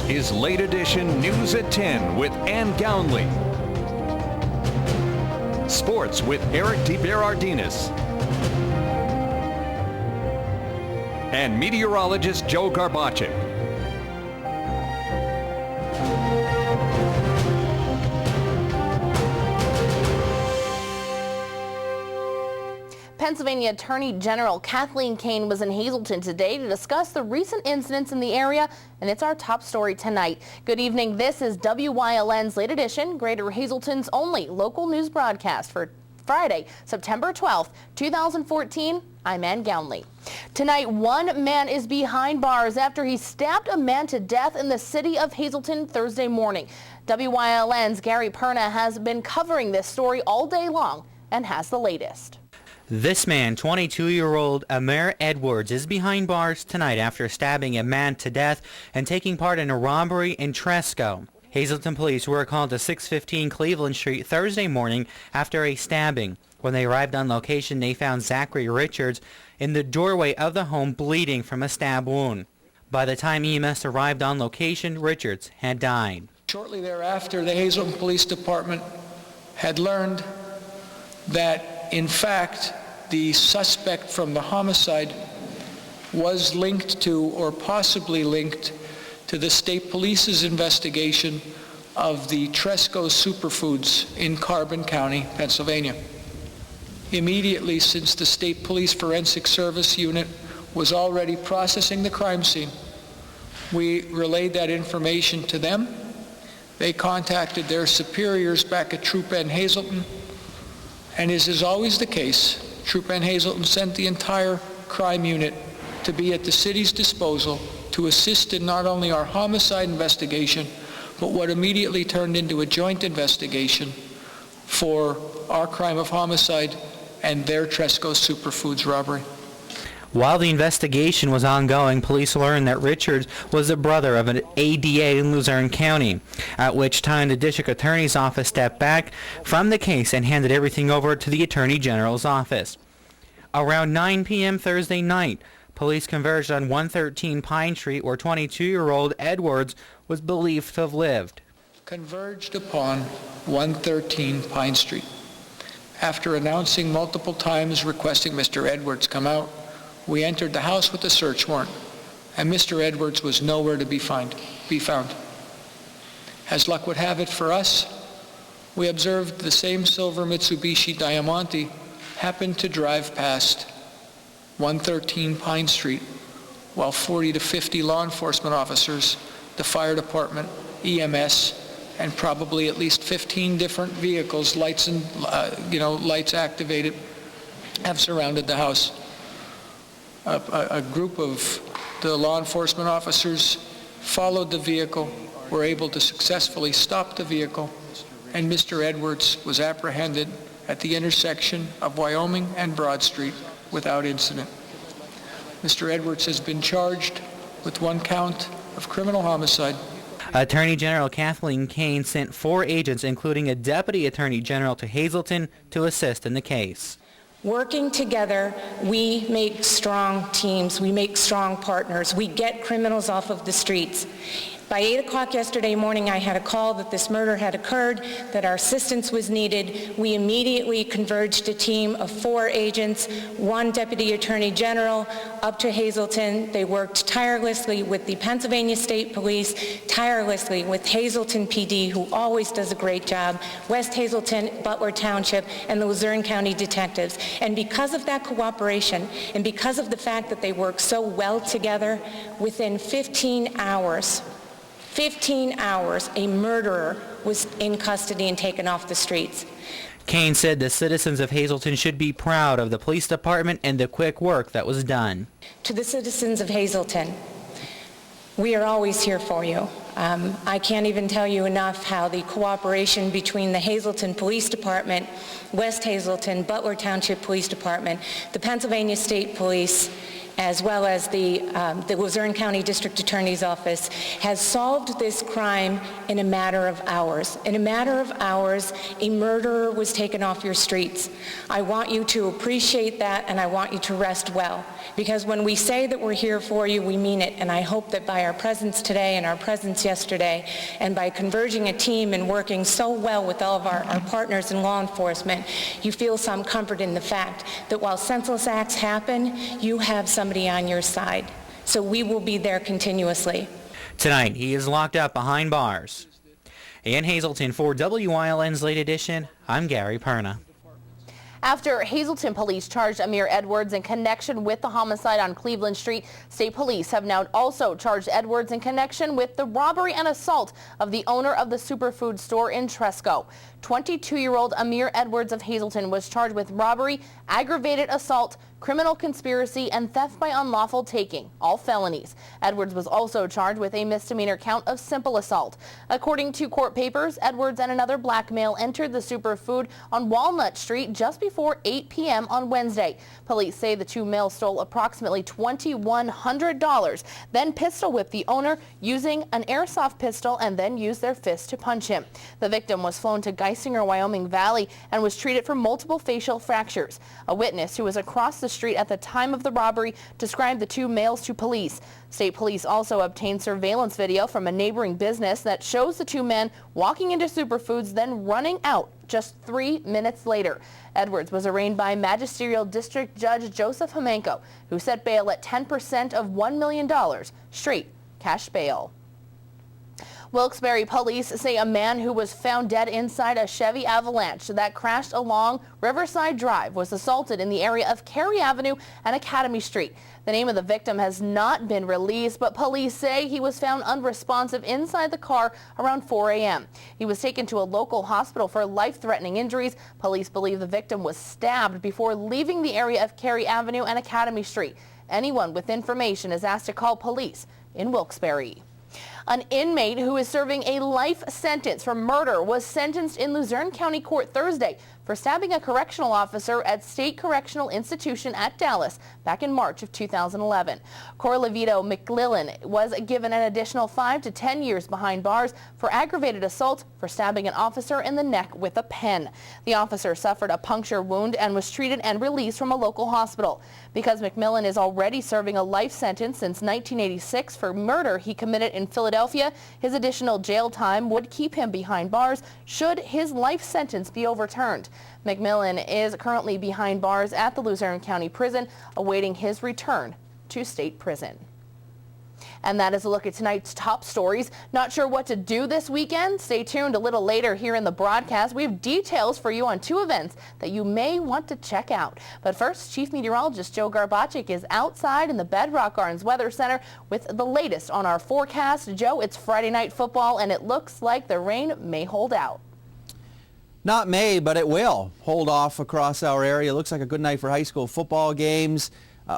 is Late Edition News at 10 with Ann Gownley. Sports with Eric DeBerardinis. And meteorologist Joe Garbacek. Pennsylvania Attorney General Kathleen Kane was in Hazleton today to discuss the recent incidents in the area, and it's our top story tonight. Good evening. This is WYLN's Late Edition, Greater Hazleton's only local news broadcast for Friday, September 12th, 2014. I'm Ann Gownley. Tonight, one man is behind bars after he stabbed a man to death in the city of Hazleton Thursday morning. WYLN's Gary Perna has been covering this story all day long and has the latest. This man, 22-year-old Amir Edwards, is behind bars tonight after stabbing a man to death and taking part in a robbery in Tresco. Hazleton police were called to 615 Cleveland Street Thursday morning after a stabbing. When they arrived on location, they found Zachary Richards in the doorway of the home bleeding from a stab wound. By the time EMS arrived on location, Richards had died. Shortly thereafter, the Hazleton Police Department had learned that in fact, the suspect from the homicide was linked to, or possibly linked to, the state police's investigation of the Tresco Superfoods in Carbon County, Pennsylvania. Immediately, since the State Police Forensic Service Unit was already processing the crime scene, we relayed that information to them. They contacted their superiors back at Troop N Hazleton, and as is always the case, Troop N Hazleton sent the entire crime unit to be at the city's disposal to assist in not only our homicide investigation, but what immediately turned into a joint investigation for our crime of homicide and their Tresco Superfoods robbery. While the investigation was ongoing, police learned that Richards was the brother of an ADA in Luzerne County, at which time the district attorney's office stepped back from the case and handed everything over to the attorney general's office. Around 9 p.m. Thursday night, police converged on 113 Pine Street, where 22-year-old Edwards was believed to have lived. Converged upon 113 Pine Street. After announcing multiple times requesting Mr. Edwards come out, we entered the house with a search warrant, and Mr. Edwards was nowhere to be found. As luck would have it for us, we observed the same silver Mitsubishi Diamante happened to drive past 113 Pine Street while 40 to 50 law enforcement officers, the fire department, EMS, and probably at least 15 different vehicles, lights activated, have surrounded the house. A group of the law enforcement officers followed the vehicle, were able to successfully stop the vehicle, and Mr. Edwards was apprehended at the intersection of Wyoming and Broad Street without incident. Mr. Edwards has been charged with 1 count of criminal homicide. Attorney General Kathleen Kane sent 4 agents, including a deputy attorney general, to Hazleton to assist in the case. Working together, we make strong teams, we make strong partners, we get criminals off of the streets. By 8 o'clock yesterday morning, I had a call that this murder had occurred, that our assistance was needed. We immediately converged a team of 4 agents, 1 deputy attorney general, up to Hazleton. They worked tirelessly with the Pennsylvania State Police, tirelessly with Hazleton PD, who always does a great job, West Hazleton, Butler Township, and the Luzerne County detectives. And because of that cooperation, and because of the fact that they work so well together, within 15 hours, a murderer was in custody and taken off the streets. Kane said the citizens of Hazleton should be proud of the police department and the quick work that was done. To the citizens of Hazleton, we are always here for you. I can't even tell you enough how the cooperation between the Hazleton Police Department, West Hazleton, Butler Township Police Department, the Pennsylvania State Police, as well as the Luzerne County District Attorney's Office, has solved this crime in a matter of hours. In a matter of hours, a murderer was taken off your streets. I want you to appreciate that, and I want you to rest well. Because when we say that we're here for you, we mean it. And I hope that by our presence today and our presence yesterday, and by converging a team and working so well with all of our partners in law enforcement, you feel some comfort in the fact that while senseless acts happen, you have somebody on your side. So we will be there continuously. Tonight, he is locked up behind bars. In Hazleton, for WILN's Late Edition, I'm Gary Perna. After Hazleton police charged Amir Edwards in connection with the homicide on Cleveland Street, state police have now also charged Edwards in connection with the robbery and assault of the owner of the superfood store in Tresco. 22-year-old Amir Edwards of Hazleton was charged with robbery, aggravated assault, criminal conspiracy, and theft by unlawful taking, all felonies. Edwards was also charged with a misdemeanor count of simple assault. According to court papers, Edwards and another black male entered the superfood on Walnut Street just before 8 p.m. on Wednesday. Police say the two males stole approximately $2,100, then pistol whipped the owner using an airsoft pistol and then used their fists to punch him. The victim was flown to Geisinger, Wyoming Valley and was treated for multiple facial fractures. A witness who was across the street at the time of the robbery described the two males to police. State police also obtained surveillance video from a neighboring business that shows the two men walking into Superfoods, then running out just 3 minutes later. Edwards was arraigned by Magisterial District Judge Joseph Homenko, who set bail at 10% of $1 million, straight cash bail. Wilkes-Barre police say a man who was found dead inside a Chevy Avalanche that crashed along Riverside Drive was assaulted in the area of Cary Avenue and Academy Street. The name of the victim has not been released, but police say he was found unresponsive inside the car around 4 a.m. He was taken to a local hospital for life-threatening injuries. Police believe the victim was stabbed before leaving the area of Cary Avenue and Academy Street. Anyone with information is asked to call police in Wilkes-Barre. An inmate who is serving a life sentence for murder was sentenced in Luzerne County Court Thursday for stabbing a correctional officer at State Correctional Institution at Dallas back in March of 2011. Corlevito McLillan was given an additional 5 to 10 years behind bars for aggravated assault for stabbing an officer in the neck with a pen. The officer suffered a puncture wound and was treated and released from a local hospital. Because McMillan is already serving a life sentence since 1986 for murder he committed in Philadelphia, his additional jail time would keep him behind bars should his life sentence be overturned. McMillan is currently behind bars at the Luzerne County Prison, awaiting his return to state prison. And that is a look at tonight's top stories. Not sure what to do this weekend? Stay tuned a little later here in the broadcast. We have details for you on 2 events that you may want to check out. But first, Chief Meteorologist Joe Garbacik is outside in the Bedrock Gardens Weather Center with the latest on our forecast. Joe, it's Friday night football and it looks like the rain may hold out. Not may, but it will hold off across our area. Looks like a good night for high school football games.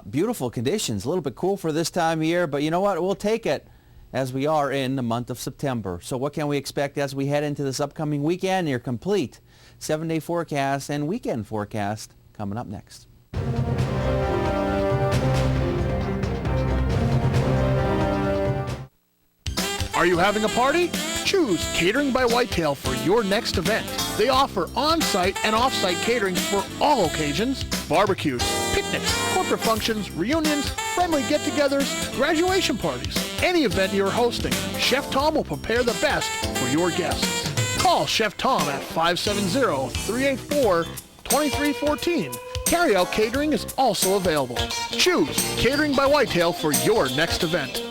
Beautiful conditions, a little bit cool for this time of year, but you know what? We'll take it as we are in the month of September. So what can we expect as we head into this upcoming weekend? Your complete 7-day forecast and weekend forecast coming up next. Are you having a party? Choose Catering by Whitetail for your next event. They offer on-site and off-site catering for all occasions: barbecues, picnics, corporate functions, reunions, friendly get-togethers, graduation parties. Any event you're hosting, Chef Tom will prepare the best for your guests. Call Chef Tom at 570-384-2314. Carry-out catering is also available. Choose Catering by Whitetail for your next event.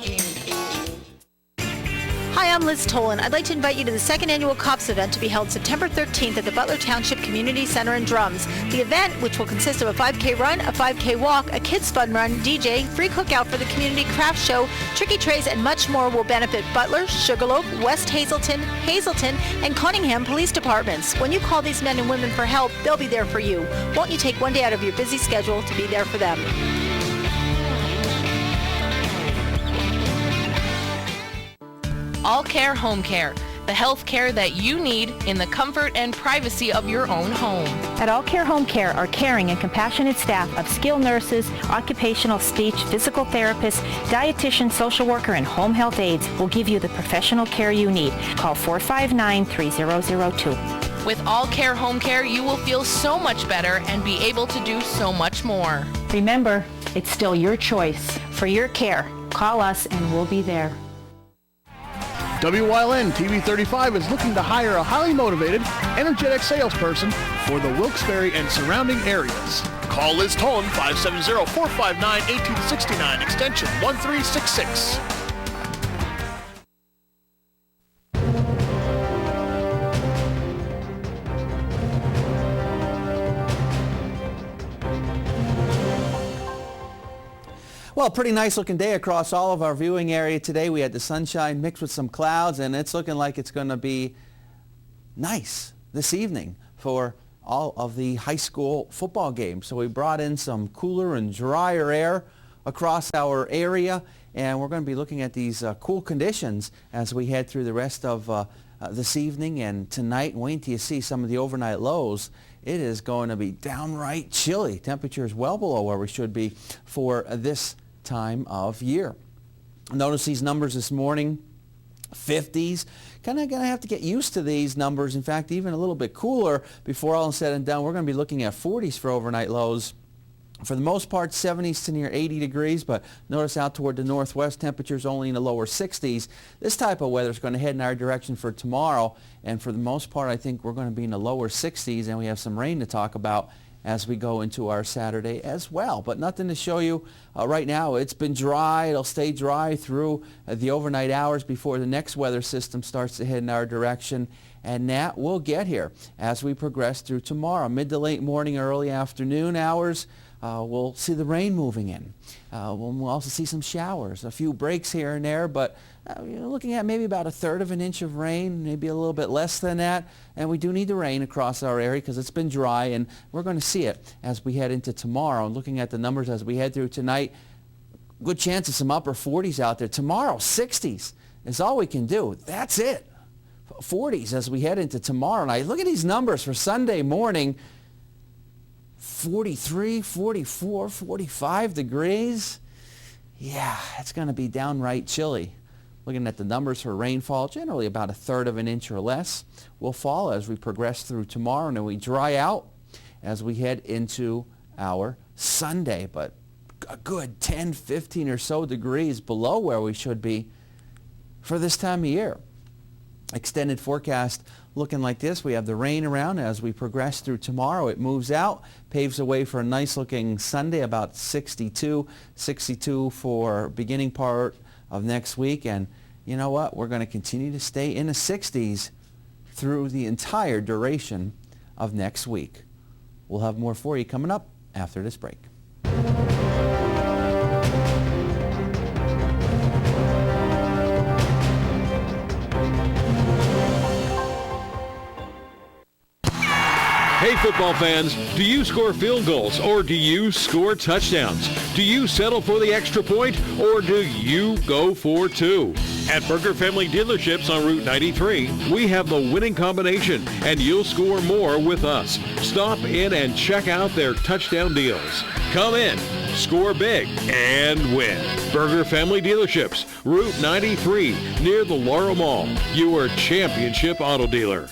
Hi, I'm Liz Tolan. I'd like to invite you to the second annual COPS event to be held September 13th at the Butler Township Community Center in Drums. The event, which will consist of a 5K run, a 5K walk, a kids fun run, DJ, free cookout for the community craft show, tricky trays, and much more, will benefit Butler, Sugarloaf, West Hazleton, Hazleton, and Cunningham police departments. When you call these men and women for help, they'll be there for you. Won't you take one day out of your busy schedule to be there for them? All Care Home Care. the health care that you need in the comfort and privacy of your own home. At All Care Home Care, our caring and compassionate staff of skilled nurses, occupational, speech, physical therapists, dietitian, social worker, and home health aides will give you the professional care you need. Call 459-3002. With All Care Home Care, you will feel so much better and be able to do so much more. Remember, it's still your choice. For your care, call us and we'll be there. WYLN TV 35 is looking to hire a highly motivated, energetic salesperson for the Wilkes-Barre and surrounding areas. Call Liz Tolan 570-459-1869, extension 1366. Well, pretty nice looking day across all of our viewing area today. We had the sunshine mixed with some clouds, and it's looking like it's going to be nice this evening for all of the high school football games. So we brought in some cooler and drier air across our area, and we're going to be looking at these cool conditions as we head through the rest of this evening and tonight. Wait till you see some of the overnight lows. It is going to be downright chilly. Temperatures well below where we should be for this time of year. Notice these numbers this morning, 50s. Kind of going to have to get used to these numbers. In fact, even a little bit cooler before all is said and done. We're going to be looking at 40s for overnight lows. For the most part, 70s to near 80 degrees, but notice out toward the northwest, temperatures only in the lower 60s. This type of weather is going to head in our direction for tomorrow, and for the most part, I think we're going to be in the lower 60s, and we have some rain to talk about as we go into our Saturday as well. But nothing to show you right now. It's been dry. It'll stay dry through the overnight hours before the next weather system starts to head in our direction. And that will get here as we progress through tomorrow. Mid to late morning, early afternoon hours, we'll see the rain moving in. We'll also see some showers, a few breaks here and there, but you're looking at maybe about 1/3 of an inch of rain, maybe a little bit less than that. And we do need the rain across our area because it's been dry, and we're going to see it as we head into tomorrow. And looking at the numbers as we head through tonight, good chance of some upper 40s out there. Tomorrow, 60s is all we can do. That's it. 40s as we head into tomorrow night. Look at these numbers for Sunday morning. 43, 44, 45 degrees. Yeah, it's going to be downright chilly. Looking at the numbers for rainfall, generally about 1/3 of an inch or less will fall as we progress through tomorrow, and then we dry out as we head into our Sunday. But a good 10, 15 or so degrees below where we should be for this time of year. Extended forecast looking like this. We have the rain around as we progress through tomorrow. It moves out, paves the way for a nice looking Sunday, about 62 for beginning part of next week. And you know what? We're going to continue to stay in the 60s through the entire duration of next week. We'll have more for you coming up after this break. Hey football fans, do you score field goals or do you score touchdowns? Do you settle for the extra point or do you go for two? At Burger Family Dealerships on Route 93, we have the winning combination and you'll score more with us. Stop in and check out their touchdown deals. Come in, score big, and win. Burger Family Dealerships, Route 93, near the Laurel Mall, your championship auto dealer.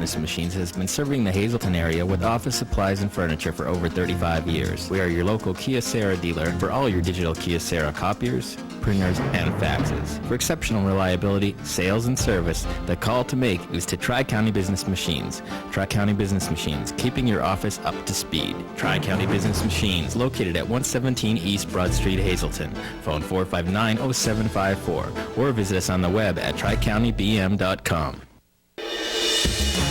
Business Machines has been serving the Hazleton area with office supplies and furniture for over 35 years. We are your local Kyocera dealer for all your digital Kyocera copiers, printers, and faxes. For exceptional reliability, sales, and service, the call to make is to Tri-County Business Machines. Tri-County Business Machines, keeping your office up to speed. Tri-County Business Machines, located at 117 East Broad Street, Hazleton. Phone 459-0754 or visit us on the web at tricountybm.com.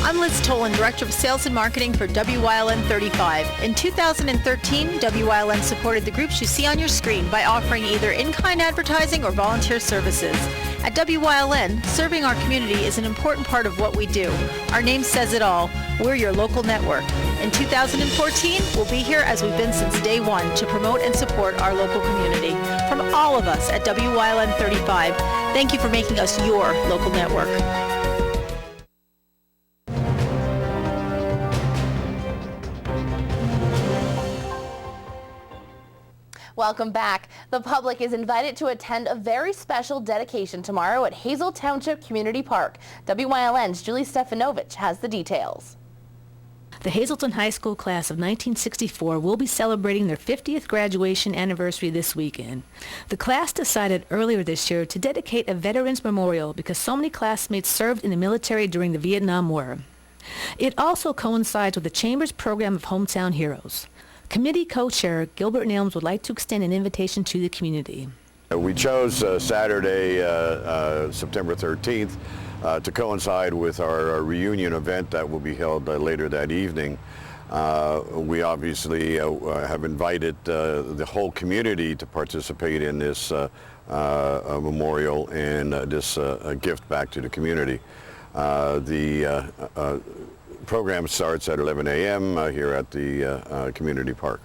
I'm Liz Tolan, Director of Sales and Marketing for WYLN 35. In 2013, WYLN supported the groups you see on your screen by offering either in-kind advertising or volunteer services. At WYLN, serving our community is an important part of what we do. Our name says it all. We're your local network. In 2014, we'll be here as we've been since day one to promote and support our local community. From all of us at WYLN 35, thank you for making us your local network. Welcome back. The public is invited to attend a very special dedication tomorrow at Hazel Township Community Park. WYLN's Julie Stefanovich has the details. The Hazleton High School class of 1964 will be celebrating their 50th graduation anniversary this weekend. The class decided earlier this year to dedicate a Veterans Memorial because so many classmates served in the military during the Vietnam War. It also coincides with the Chamber's program of Hometown Heroes. Committee co-chair Gilbert Nelms would like to extend an invitation to the community. We chose Saturday, September 13th, to coincide with our reunion event that will be held later that evening. We obviously have invited the whole community to participate in this memorial and this gift back to the community. The program starts at 11 a.m. Here at the community park.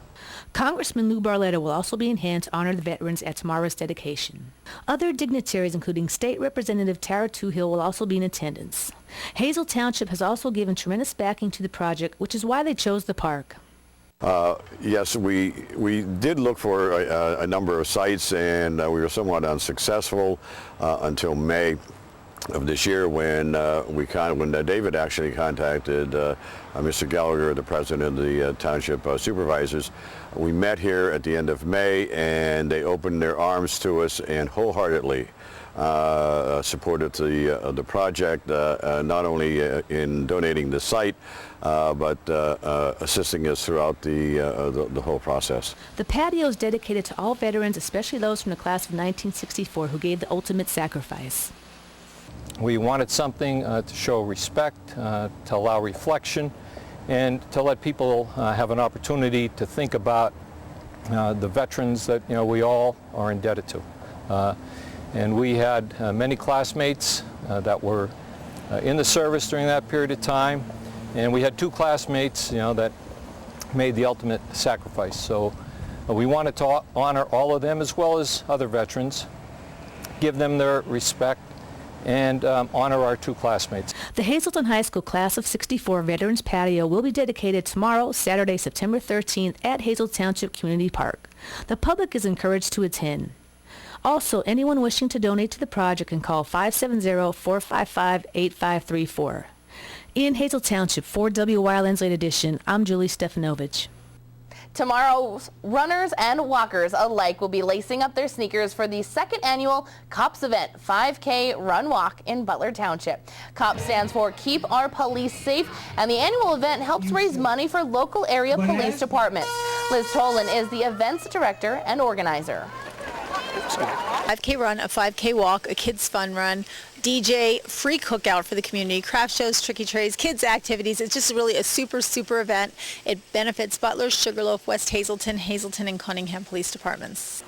Congressman Lou Barletta will also be in hand to honor the veterans at tomorrow's dedication. Other dignitaries, including State Representative Tara Toohill, will also be in attendance. Hazel Township has also given tremendous backing to the project, which is why they chose the park. Yes, we did look for a number of sites, and we were somewhat unsuccessful until May of this year when David actually contacted Mr. Gallagher, the president of the township supervisors. We met here at the end of May, and they opened their arms to us and wholeheartedly supported the project, not only in donating the site, but assisting us throughout the whole process. The patio is dedicated to all veterans, especially those from the class of 1964 who gave the ultimate sacrifice. We wanted something to show respect, to allow reflection, and to let people have an opportunity to think about the veterans that we all are indebted to. And we had many classmates that were in the service during that period of time, and we had two classmates that made the ultimate sacrifice. So we wanted to honor all of them as well as other veterans, give them their respect, and honor our two classmates. The Hazleton High School Class of 64 Veterans Patio will be dedicated tomorrow, Saturday, September 13th at Hazel Township Community Park. The public is encouraged to attend. Also, anyone wishing to donate to the project can call 570-455-8534. In Hazel Township, for WYLN's Late Edition, I'm Julie Stefanovich. Tomorrow's runners and walkers alike will be lacing up their sneakers for the second annual COPS event, 5K Run Walk in Butler Township. COPS stands for Keep Our Police Safe, and the annual event helps raise money for local area police departments. Liz Tolan is the events director and organizer. 5K run, a 5K walk, a kids fun run, DJ, free cookout for the community, craft shows, tricky trays, kids activities. It's just really a super event. It benefits Butler, Sugarloaf, West Hazleton, and Cunningham police departments.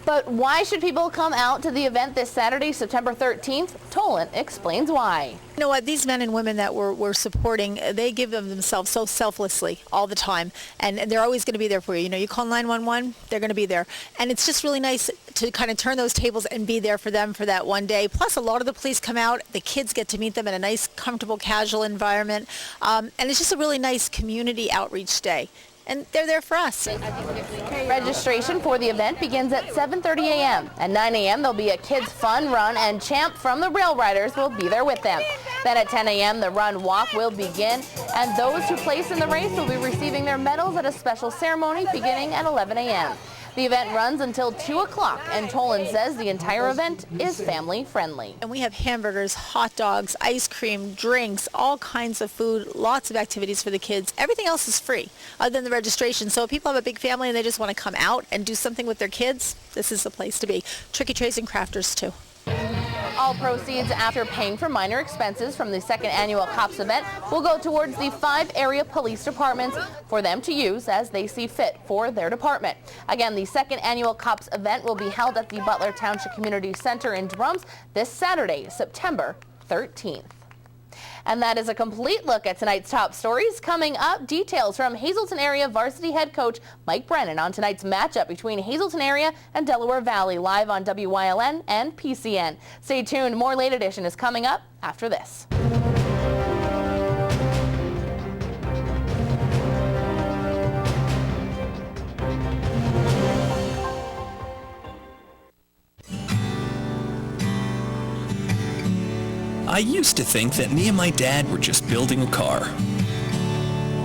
But why should people come out to the event this Saturday, September 13th? Tolan explains why. You know what? These men and women that we're supporting, they give of themselves so selflessly all the time. And they're always going to be there for you. You know, you call 911, they're going to be there. And it's just really nice to kind of turn those tables and be there for them for that one day. Plus, a lot of the police come out. The kids get to meet them in a nice, comfortable, casual environment. And it's just a really nice community outreach day. And they're there for us. Registration for the event begins at 7:30 a.m. At 9 a.m. there'll be a kids fun run, and Champ from the Rail Riders will be there with them. Then at 10 a.m., the run walk will begin, and those who place in the race will be receiving their medals at a special ceremony beginning at 11 a.m. The event runs until 2 o'clock, and Tolan says the entire event is family friendly. And we have hamburgers, hot dogs, ice cream, drinks, all kinds of food, lots of activities for the kids. Everything else is free other than the registration. So if people have a big family and they just want to come out and do something with their kids, this is the place to be. Tricky trays and crafters too. All proceeds after paying for minor expenses from the second annual COPS event will go towards the 5 area police departments for them to use as they see fit for their department. Again, the second annual COPS event will be held at the Butler Township Community Center in Drums this Saturday, September 13th. And that is a complete look at tonight's top stories. Coming up, details from Hazleton area varsity head coach Mike Brennan on tonight's matchup between Hazleton area and Delaware Valley, live on WYLN and PCN. Stay tuned. More Late Edition is coming up after this. I used to think that me and my dad were just building a car.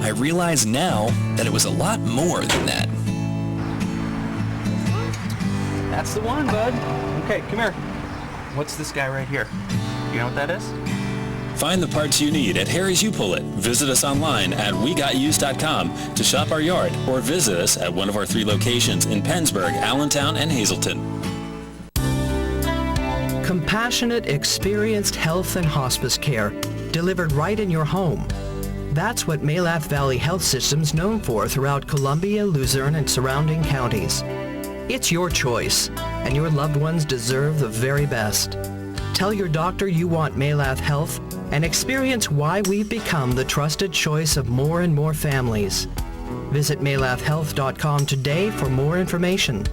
I realize now that it was a lot more than that. That's the one, bud. Okay, come here. What's this guy right here? You know what that is? Find the parts you need at Harry's You Pull It. Visit us online at wegotused.com to shop our yard, or visit us at one of our 3 locations in Pennsburg, Allentown, and Hazleton. Compassionate, experienced health and hospice care delivered right in your home. That's what Malath Valley Health System's known for throughout Columbia, Luzerne, and surrounding counties. It's your choice, and your loved ones deserve the very best. Tell your doctor you want Malath Health and experience why we've become the trusted choice of more and more families. Visit malathhealth.com today for more information.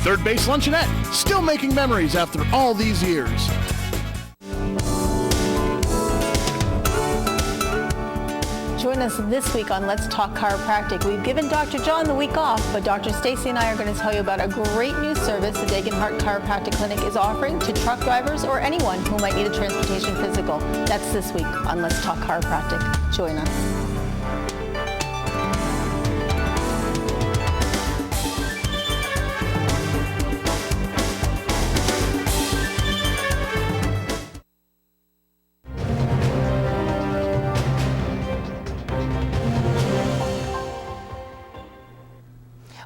Third Base Luncheonette, still making memories after all these years. Join us this week on Let's Talk Chiropractic. We've given Dr. John the week off, but Dr. Stacy and I are going to tell you about a great new service the Degenhart Chiropractic Clinic is offering to truck drivers or anyone who might need a transportation physical. That's this week on Let's Talk Chiropractic. Join us.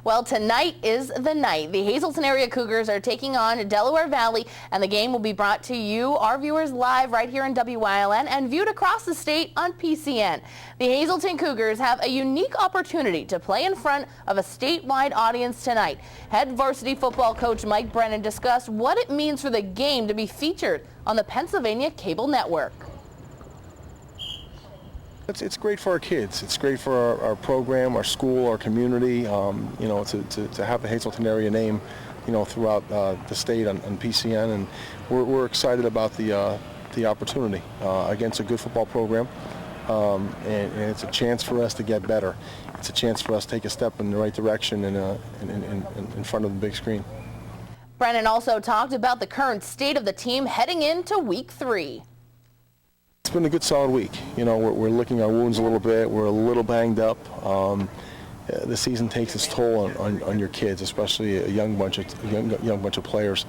Well, tonight is the night. The Hazleton area Cougars are taking on Delaware Valley, and the game will be brought to you, our viewers, live right here in WYLN and viewed across the state on PCN. The Hazleton Cougars have a unique opportunity to play in front of a statewide audience tonight. Head varsity football coach Mike Brennan discussed what it means for the game to be featured on the Pennsylvania Cable Network. It's great for our kids. It's great for our program, our school, our community, you know, to have the Hazleton area name, you know, throughout the state on PCN, and we're excited about the opportunity against a good football program, and it's a chance for us to get better. It's a chance for us to take a step in the right direction in front of the big screen. Brennan also talked about the current state of the team heading into Week 3. It's been a good solid week. You know, we're licking our wounds a little bit. We're a little banged up. The season takes its toll on your kids, especially a young bunch of players.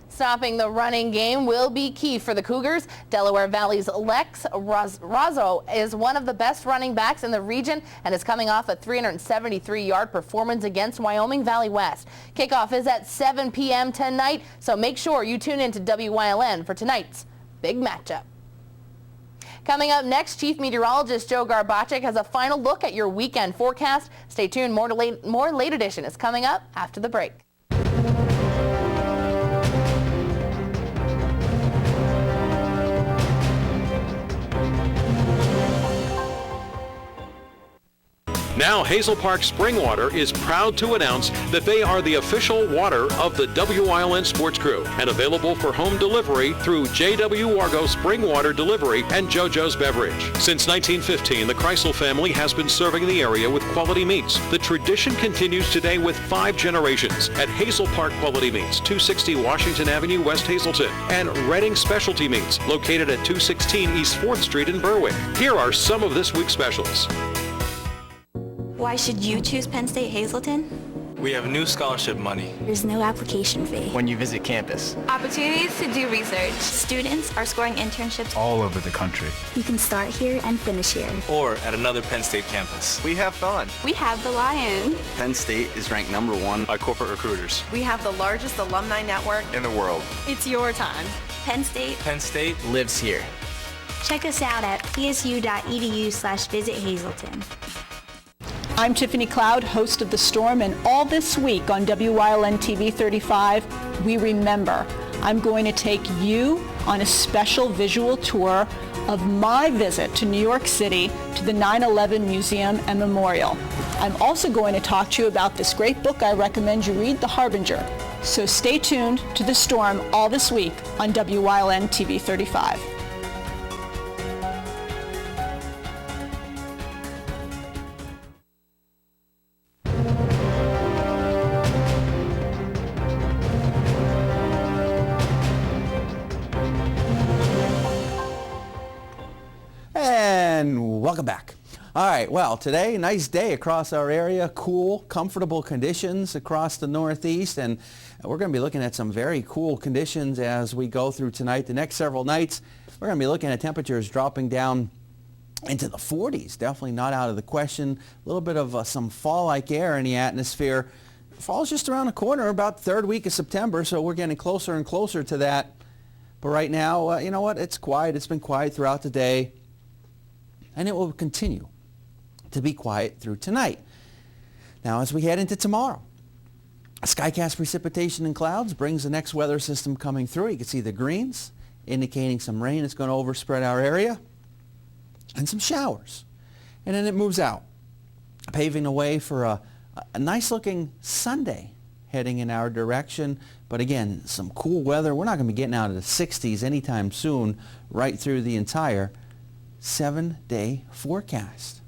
Stopping the running game will be key for the Cougars. Delaware Valley's Lex Razzo is one of the best running backs in the region and is coming off a 373-yard performance against Wyoming Valley West. Kickoff is at 7 p.m. tonight, so make sure you tune in to WYLN for tonight's big matchup. Coming up next, Chief Meteorologist Joe Garbacek has a final look at your weekend forecast. Stay tuned. More Late Edition is coming up after the break. Now Hazel Park Spring Water is proud to announce that they are the official water of the WILN Sports Crew and available for home delivery through J.W. Wargo Spring Water Delivery and JoJo's Beverage. Since 1915, the Kreisel family has been serving the area with quality meats. The tradition continues today with 5 generations at Hazel Park Quality Meats, 260 Washington Avenue, West Hazelton, and Redding Specialty Meats, located at 216 East 4th Street in Berwick. Here are some of this week's specials. Why should you choose Penn State Hazleton? We have new scholarship money. There's no application fee. When you visit campus. Opportunities to do research. Students are scoring internships all over the country. You can start here and finish here. Or at another Penn State campus. We have fun. We have the Lion. Penn State is ranked #1 by corporate recruiters. We have the largest alumni network in the world. It's your time. Penn State. Penn State lives here. Check us out at psu.edu/visit Hazleton. I'm Tiffany Cloud, host of The Storm, and all this week on WILN TV 35, we remember. I'm going to take you on a special visual tour of my visit to New York City to the 9/11 Museum and Memorial. I'm also going to talk to you about this great book I recommend you read, The Harbinger. So stay tuned to The Storm all this week on WILN TV 35. And welcome back. All right, well, today, nice day across our area, cool, comfortable conditions across the Northeast, and we're going to be looking at some very cool conditions as we go through tonight. The next several nights, we're going to be looking at temperatures dropping down into the 40s. Definitely not out of the question. A little bit of some fall-like air in the atmosphere. Fall's just around the corner, about third week of September, so we're getting closer and closer to that. But right now, you know what? It's quiet. It's been quiet throughout the day. And it will continue to be quiet through tonight. Now, as we head into tomorrow, skycast precipitation and clouds brings the next weather system coming through. You can see the greens indicating some rain is going to overspread our area and some showers. And then it moves out, paving the way for a nice-looking Sunday heading in our direction. But again, some cool weather. We're not going to be getting out of the 60s anytime soon, right through the entire 7-day forecast.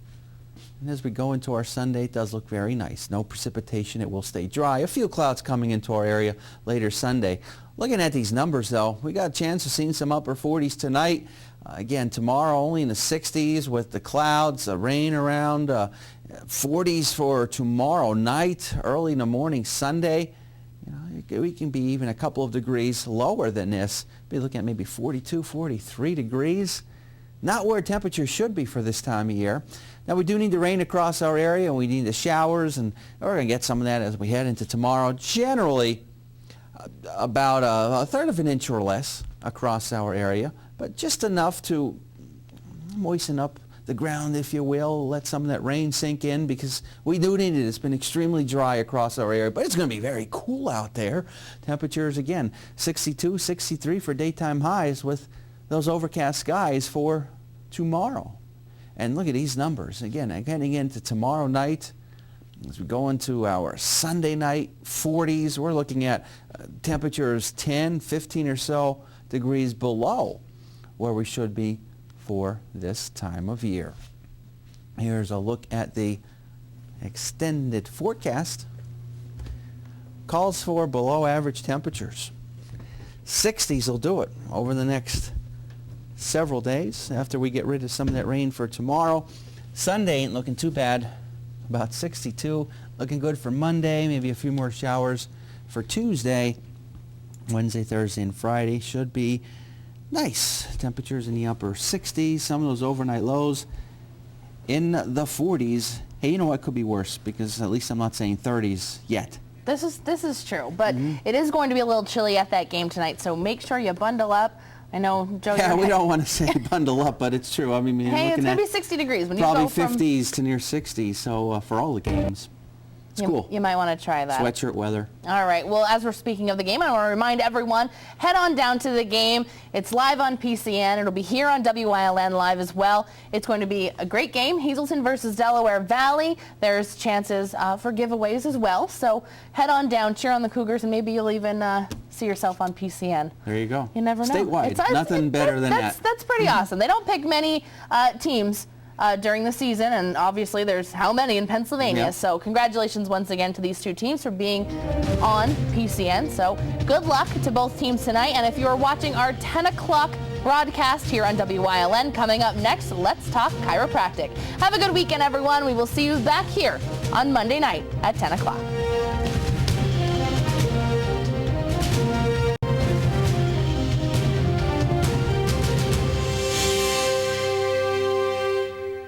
And as we go into our Sunday, it does look very nice. No precipitation. It will stay dry. A few clouds coming into our area later Sunday. Looking at these numbers, though, we got a chance of seeing some upper 40s tonight. Again, tomorrow only in the 60s with the clouds, rain around. 40s for tomorrow night, early in the morning Sunday. You know, we can be even a couple of degrees lower than this. Be looking at maybe 42, 43 degrees. Not where temperatures should be for this time of year. Now, we do need the rain across our area, and we need the showers, and we're going to get some of that as we head into tomorrow. Generally, about a third of an inch or less across our area, but just enough to moisten up the ground, if you will, let some of that rain sink in, because we do need it. It's been extremely dry across our area, but it's going to be very cool out there. Temperatures, again, 62, 63 for daytime highs with those overcast skies for tomorrow. And look at these numbers. Again, getting into tomorrow night, as we go into our Sunday night, 40s, we're looking at temperatures 10, 15 or so degrees below where we should be for this time of year. Here's a look at the extended forecast. Calls for below average temperatures. 60s will do it over the next several days after we get rid of some of that rain for tomorrow. Sunday ain't looking too bad. About 62. Looking good for Monday. Maybe a few more showers for Tuesday. Wednesday, Thursday, and Friday should be nice. Temperatures in the upper 60s. Some of those overnight lows in the 40s. Hey, you know what? Could be worse, because at least I'm not saying 30s yet. This is true, but it is going to be a little chilly at that game tonight, so make sure you bundle up. I know, Joe. Yeah, we don't want to say bundle up, but it's true. I mean, hey, it's going to be 60 degrees when you probably go from 50s to near 60s. So for all the games, It's cool. You might want to try that. Sweatshirt weather. All right. Well, as we're speaking of the game, I want to remind everyone, head on down to the game. It's live on PCN. It'll be here on WYLN Live as well. It's going to be a great game. Hazelton versus Delaware Valley. There's chances for giveaways as well. So head on down, cheer on the Cougars, and maybe you'll even see yourself on PCN. There you go. You never know. Statewide. Nothing better than that. That's pretty awesome. They don't pick many teams during the season, and obviously there's how many in Pennsylvania. Yep. So congratulations once again to these two teams for being on PCN. So good luck to both teams tonight. And if you are watching our 10 o'clock broadcast here on WYLN, coming up next, let's talk chiropractic. Have a good weekend, everyone. We will see you back here on Monday night at 10 o'clock.